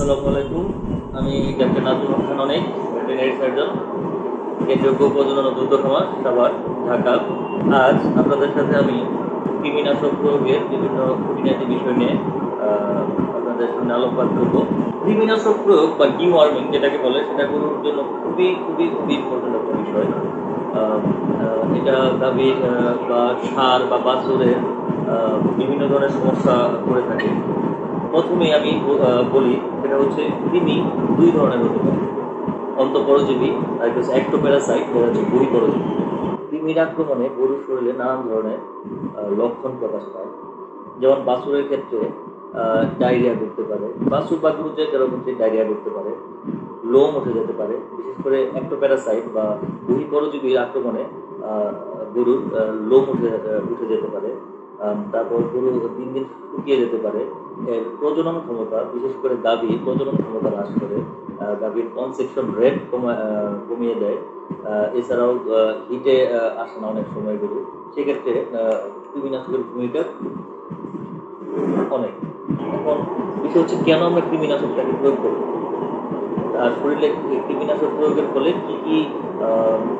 আসসালামু আলাইকুম। আমি ক্যাপ্টেন আব্দুল হাসান অনেক, ভেটেরিনারি সার্জন, কেন্দ্রীয় গো-প্রজনন ও দুগ্ধ খামার, সাভার, ঢাকা। আজ আপনাদের সাথে আমি কৃমিনাশক প্রয়োগের বিভিন্ন খুঁটিনাটি বিষয় নিয়ে আপনাদের সামনে আলোকপাত করব। কৃমিনাশক প্রয়োগ বা ডিওয়ার্মিং যেটাকে বলে, সেটা গরুর জন্য খুবই খুবই খুবই ইম্পর্টেন্ট একটা বিষয়। এটা গাভীর বা ষাঁড় বা বাছুরের বিভিন্ন ধরনের সমস্যা করে থাকে। প্রথমে আমি বলি, সেটা হচ্ছে কৃমি দুই ধরনের হতে পারে, অন্তঃপরজীবী আর একটা হচ্ছে অ্যাক্টোপ্যারাসাইট, যেটা হচ্ছে বহিঃপরজীবী। কৃমির আক্রমণে গরুর শরীরে নানান ধরনের লক্ষণ প্রকাশ পায়। যেমন বাছুরের ক্ষেত্রে ডায়রিয়া করতে পারে, বাছুর বা গরু যে কারো ক্ষেত্রে ডায়রিয়া করতে পারে, লোম উঠে যেতে পারে। বিশেষ করে অ্যাক্টোপ্যারাসাইট বা বহিঃপরজীবীর আক্রমণে গরুর লোম উঠে যেতে পারে। তারপর গরু দিন দিন শুকিয়ে যেতে পারে। এর প্রজনন ক্ষমতা, বিশেষ করে গাভীর প্রজনন ক্ষমতা হ্রাস করে, গাভীর কনসেপশন রেট কমিয়ে দেয়। এছাড়াও হিটে আসে না অনেক সময় গরু, সেক্ষেত্রে কৃমিনাশকের ভূমিকা অনেক। এখন বিষয় হচ্ছে, কেন আমরা কৃমিনাশকটাকে প্রয়োগ করব, আর শরীরে কৃমিনাশক প্রয়োগের ফলে কি কি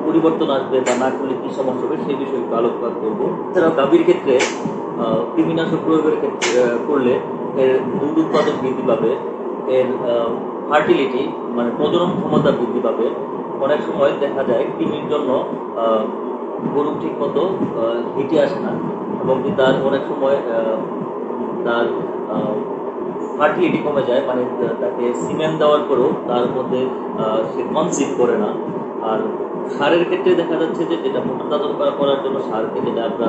পরিবর্তন আসবে বা না করলে কি সমস্যা হবে, সেই বিষয়ে একটু আলোকপাত করবো। এছাড়াও গাভীর ক্ষেত্রে কৃমিনাশক প্রয়োগের ক্ষেত্রে করলে এর দুধ উৎপাদন বৃদ্ধি পাবে, এর ফার্টিলিটি মানে প্রজনন ক্ষমতা বৃদ্ধি পাবে। অনেক সময় দেখা যায় কৃমির জন্য গরু ঠিক মতো হিটে আসে না, এবং তার অনেক সময় তার ফার্টিলিটি কমে যায়, মানে তাকে সিমেন্ট দেওয়ার পরেও তার মধ্যে সে কনসিভ করে না। আর সারের ক্ষেত্রে দেখা যাচ্ছে যে, যেটা মোটাতাজা করার জন্য সারকে যেটা আমরা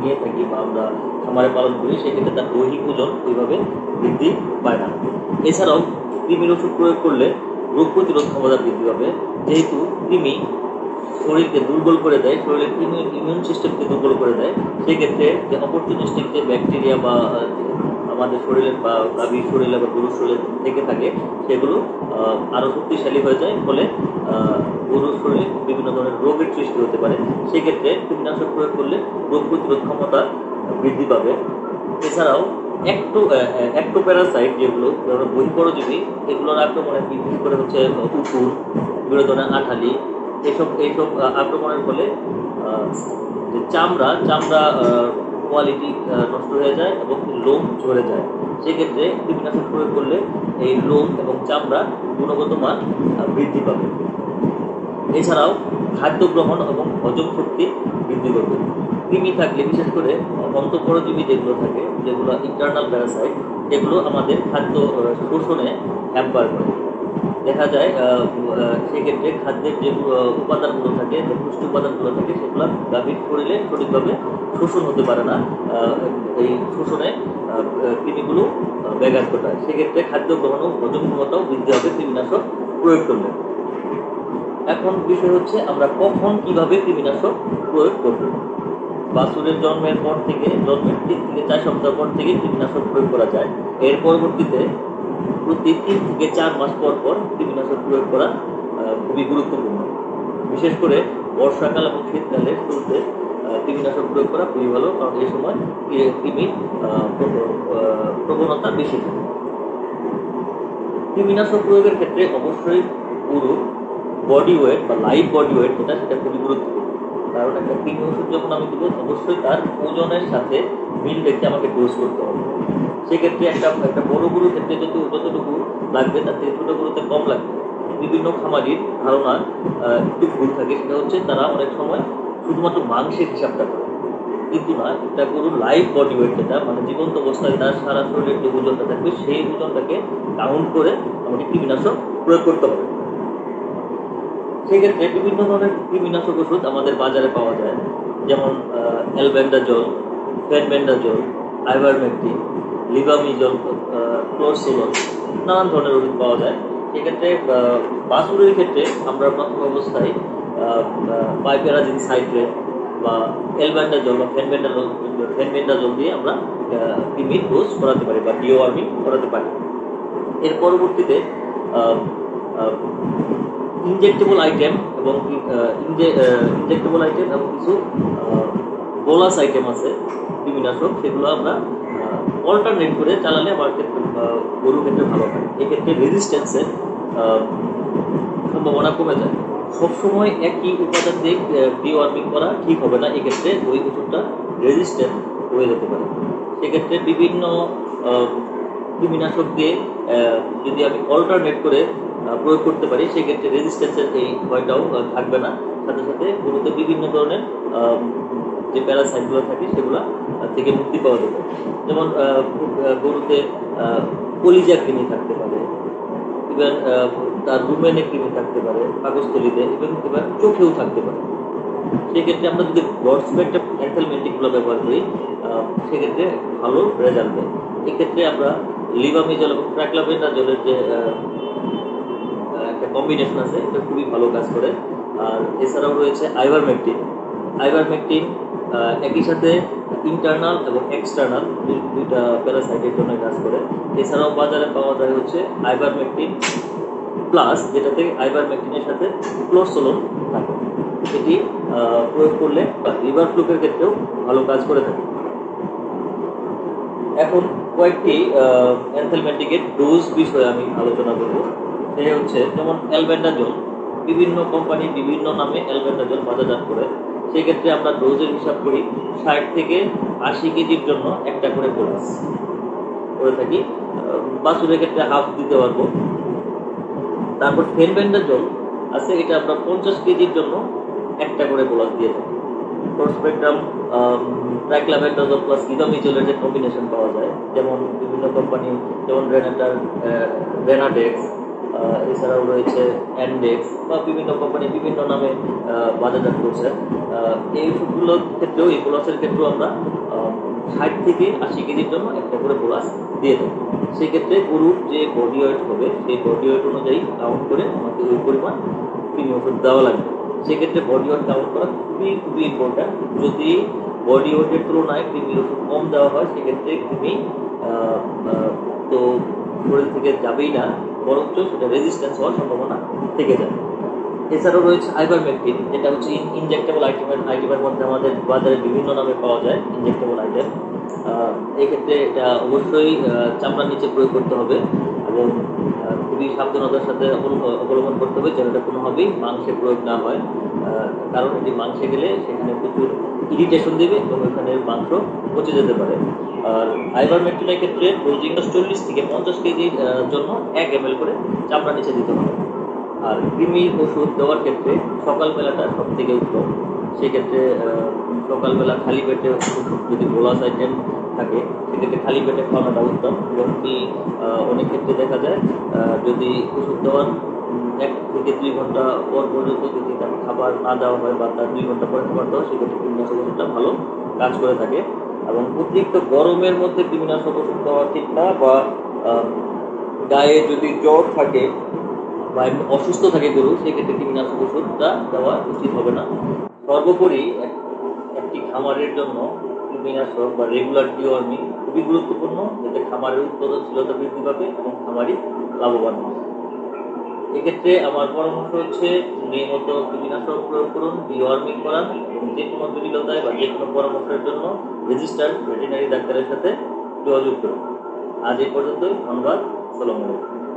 নিয়ে থাকি বা আমরা খামারে পালন করি, সেক্ষেত্রে তার দৈহিক ওজন ওইভাবে বৃদ্ধি পায় না। এছাড়াও কৃমির ওষুধ প্রয়োগ করলে রোগ প্রতিরোধ ক্ষমতা বৃদ্ধি পাবে, যেহেতু কৃমি শরীরকে দুর্বল করে দেয়, শরীরের ইমিউন সিস্টেমকে দুর্বল করে দেয়। সেক্ষেত্রে যে অপরচুনিস্টিক যে ব্যাকটেরিয়া বা আমাদের শরীরে বা গাভীর শরীরে বা গরুর শরীরে থেকে থাকে, সেগুলো আরও শক্তিশালী হয়ে যায়। ফলে গরুর শরীরে বিভিন্ন ধরনের রোগের সৃষ্টি হতে পারে। সেক্ষেত্রে কীটনাশক প্রয়োগ করলে রোগ প্রতিরোধ ক্ষমতা বৃদ্ধি পাবে। এছাড়াও অ্যাক্টোপ্যারাসাইট যেগুলো বহিঃপরজীবী, এগুলোর আক্রমণে বিশেষ করে হচ্ছে উকুন, বিভিন্ন ধরনের আঠালি, এইসব আক্রমণের ফলে যে চামড়া কোয়ালিটি নষ্ট হয়ে যায় এবং লোম ঝরে যায়। সেক্ষেত্রে কীটনাশক প্রয়োগ করলে এই লোম এবং চামড়া গুণগত মান বৃদ্ধি পাবে। এছাড়াও খাদ্য গ্রহণ এবং হজম শক্তি বৃদ্ধি করবে। কৃমি থাকলে, বিশেষ করে অন্তঃপরজীবী যেগুলো থাকে, যেগুলো ইন্টারনাল প্যারাসাইট, এগুলো আমাদের খাদ্য শোষণে হ্যাম্পার করে। দেখা যায় সেক্ষেত্রে খাদ্যের যে উপাদানগুলো থাকে, যে পুষ্টি উপাদানগুলো থাকে, সেগুলো গাভীর শরীরে সঠিকভাবে শোষণ হতে পারে না। এই শোষণে কৃমিগুলো ব্যাঘাত ঘটায়। সেক্ষেত্রে খাদ্য গ্রহণ ও হজম ক্ষমতাও বৃদ্ধি হবে কৃমিনাশক প্রয়োগ করলে। এখন বিষয় হচ্ছে, আমরা কখন কিভাবে কৃমিনাশক প্রয়োগ করব। বাছুরের জন্মের 3 থেকে 4 সপ্তাহ পর থেকে কীটনাশক প্রয়োগ করা যায়। এর পরবর্তীতে প্রতি 3 থেকে 4 মাস পর পর কীটনাশক প্রয়োগ করা খুবই গুরুত্বপূর্ণ। বিশেষ করে বর্ষাকাল এবং শীতকালে শুরুতে কীটনাশক প্রয়োগ করা খুবই ভালো, কারণ এই সময় কৃমির প্রবণতা বেশি থাকে। কীটনাশক প্রয়োগের ক্ষেত্রে অবশ্যই গরুর বডি ওয়েট বা লাইভ বডি ওয়েট সেটা খুবই গুরুত্বপূর্ণ। কারণ একটা কৃমি ওষুধ যখন আমি দেবো, অবশ্যই তার ওজনের সাথে মিল রেখে আমাকে ডোজ করতে হবে। সেক্ষেত্রে একটা বড় গরুর ক্ষেত্রে যতটুকু লাগবে, তার থেকে ছোটো গরুতে কম লাগবে। বিভিন্ন খামারির ধারণা একটু ভুল থাকে, সেটা হচ্ছে তারা অনেক সময় শুধুমাত্র মাংসের হিসাবটা করে, কিন্তু না, একটা গরুর লাইভ বডি ওয়েট যেটা, মানে জীবন্ত অবস্থায় তার সারা শরীরের যে ওজনটা থাকবে, সেই ওজনটাকে কাউন্ট করে আমাকে কীটনাশক প্রয়োগ করতে হবে। সেক্ষেত্রে বিভিন্ন ধরনের কৃমিনাশক ওষুধ আমাদের বাজারে পাওয়া যায়, যেমন অ্যালবেন্ডাজল, ফেনবেন্ডাজল, আইভারমেকটিন, লিভামিজল, ক্লোরসোলন, নানান ধরনের ওষুধ পাওয়া যায়। সেক্ষেত্রে বাছুরের ক্ষেত্রে আমরা প্রথম অবস্থায় পাইপেরাজিন সাইট্রেট বা অ্যালবেন্ডাজল বা ফেনবেন্ডাজল দিয়ে আমরা কৃমির ডোজ করাতে পারি বা ডিওয়ার্মিং করাতে পারি। এর পরবর্তীতে ইনজেক্টেবল আইটেম এবং কিছু বোলাস আইটেম আছে কৃমিনাশক, সেগুলো আমরা অল্টারনেট করে চালালে আমার ক্ষেত্রে গরুর ক্ষেত্রে ভালো হয়। এক্ষেত্রে রেজিস্ট্যান্সের সম্ভাবনা কমে যায়। সবসময় একই উপাদান দিয়ে ডিওয়ার্মিং করা ঠিক হবে না, এক্ষেত্রে ওই ওষুধটা রেজিস্ট্যান্ট হয়ে যেতে পারে। সেক্ষেত্রে বিভিন্ন কৃমিনাশক দিয়ে যদি আমি অল্টারনেট করে প্রয়োগ করতে পারি, সেক্ষেত্রে রেজিস্ট্যান্সের এই ভয়টাও থাকবে না। সাথে সাথে গরুতে বিভিন্ন ধরনের যে প্যারাসাইটগুলো থাকে সেগুলো থেকে মুক্তি পাওয়া যাবে। যেমন গরুতে কলিজা কৃমি থাকতে পারে, ইভেন তার রুমেনে কৃমি থাকতে পারে, পাকস্থলীতে, ইভেন চোখেও থাকতে পারে। সেক্ষেত্রে আমরা যদি ব্রড স্পেকট্রাম অ্যান্থেলমেন্টিকগুলো ব্যবহার করি, সেক্ষেত্রে ভালো রেজাল্ট দেয়। এক্ষেত্রে আমরা লিভামিজল এবং ট্রাইক্লোবেন্ডাজলের যে একটা কম্বিনেশন আছে, এটা খুবই ভালো কাজ করে। আর এছাড়াও রয়েছে আইভারমেকটিন। আইভারমেকটিন একই সাথে ইন্টারনাল এবং এক্সটার্নাল দুইটা প্যারাসাইটের জন্য কাজ করে। এছাড়াও বাজারে পাওয়া যায় হচ্ছে আইভারমেকটিন প্লাস, যেটাতে আইভারমেকটিনের সাথে ক্লোরসোলন থাকে। এটি প্রয়োগ করলে লিভার ফ্লুকের ক্ষেত্রেও ভালো কাজ করে থাকে। এখন কয়েকটি অ্যান্থেলমেন্টিকের ডোজ বিষয়ে আমি আলোচনা করব। সেটা হচ্ছে যেমন অ্যালবেন্ডাজল, বিভিন্ন কোম্পানি বিভিন্ন নামে অ্যালবেন্ডাজল বাজারজাত করে। সেক্ষেত্রে আমরা ডোজের হিসাব করি 60 থেকে 80 কেজির জন্য একটা করে বোলাস করে থাকি। বাছুরের ক্ষেত্রে হাফ দিতে পারবো। তারপর ফেনবেন্ডাজল আছে, এটা আমরা 50 কেজির জন্য একটা করে বোলাস দিয়ে থাকি। স্পেকট্রাম ট্রাইক্লোবেন্ডাজল প্লাস লিভামিজলের যে কম্বিনেশন পাওয়া যায়, যেমন বিভিন্ন কোম্পানি, যেমন রেনাডেক্স, এছাড়াও রয়েছে অ্যান্ডেক্স, বা বিভিন্ন কোম্পানি বিভিন্ন নামে বাজারজাত করছে। এই ওষুধগুলোর ক্ষেত্রেও, এই বোলাসের ক্ষেত্রেও আমরা 60 থেকে 80 কেজির জন্য একটা করে বোলাস দিয়ে থাকি। সেক্ষেত্রে গরুর যে বডি ওয়েট হবে, সেই বডি ওয়েট অনুযায়ী কাউন্ট করে আমাকে ওই পরিমাণ কৃমি ওষুধ দেওয়া লাগবে। সেক্ষেত্রে বডি ওয়েট কাউন্ট করা খুবই খুবই ইম্পর্ট্যান্ট। যদি বডি ওয়েটের তুলনায় কৃমির ওষুধ কম দেওয়া হয়, সেক্ষেত্রে কৃমি তো শরীর থেকে যাবেই না, বরঞ্চ সেটা রেজিস্ট্যান্স হওয়ার সম্ভাবনা থেকে যায়। এছাড়াও রয়েছে আইভারমেকটিন, যেটা হচ্ছে ইনজেক্টেবল আইটেমের মধ্যে আমাদের বাজারে বিভিন্ন নামে পাওয়া যায় ইনজেক্টেবল আইটেম। এক্ষেত্রে এটা অবশ্যই চামড়ার নিচে প্রয়োগ করতে হবে এবং খুবই সাবধানতার সাথে অবলম্বন করতে হবে যেন এটা কোনোভাবেই মাংসে প্রয়োগ না হয়। কারণ এটি মাংসে গেলে সেখানে প্রচুর ইরিটেশন দেবে এবং ওখানে মাংস পচে যেতে পারে। আর আইভারমেকটিনের ক্ষেত্রে ডোজিং 40 থেকে 50 কেজির জন্য 1 ml করে চামড়া নিচে দিতে হবে। আর কৃমির ওষুধ দেওয়ার ক্ষেত্রে সকালবেলাটা সব থেকে উত্তম। সেক্ষেত্রে সকালবেলা খালি পেটে ওষুধ, যদি বোলাস আইটেম থাকে সেক্ষেত্রে খালি পেটে খাওয়ানোটা উত্তম। এবং কি অনেক ক্ষেত্রে দেখা যায় যদি ওষুধ দেওয়ার 1 থেকে 2 ঘন্টা পর পর্যন্ত যদি তার খাবার না দেওয়া হয় বা তার 2 ঘন্টা পরে খাবার দেওয়া, সেক্ষেত্রে কৃমিনাশক ওষুধটা ভালো কাজ করে থাকে। এবং অতিরিক্ত গরমের মধ্যে কৃমিনাশক ওষুধ দেওয়া ঠিক না, বা গায়ে যদি জ্বর থাকে বা অসুস্থ থাকে গরু, সেক্ষেত্রে কৃমিনাশক ওষুধটা দেওয়া উচিত হবে না। সর্বোপরি একটি খামারের জন্য কৃমিনাশক বা রেগুলার ডিওয়ার্মিং খুবই গুরুত্বপূর্ণ, যাতে খামারের উৎপাদনশীলতা বৃদ্ধি পাবে এবং খামারি লাভবান হবে। এক্ষেত্রে আমার পরামর্শ হচ্ছে নিয়মিত কীটনাশক প্রয়োগ করুন, ডিওয়ার্মিং করান এবং যে কোনো জটিলতায় বা যে কোনো পরামর্শের জন্য রেজিস্টার্ড ভেটেরিনারি ডাক্তারের সাথে যোগাযোগ করুন। আজ এই পর্যন্তই। ধন্যবাদ। আসসালামু আলাইকুম।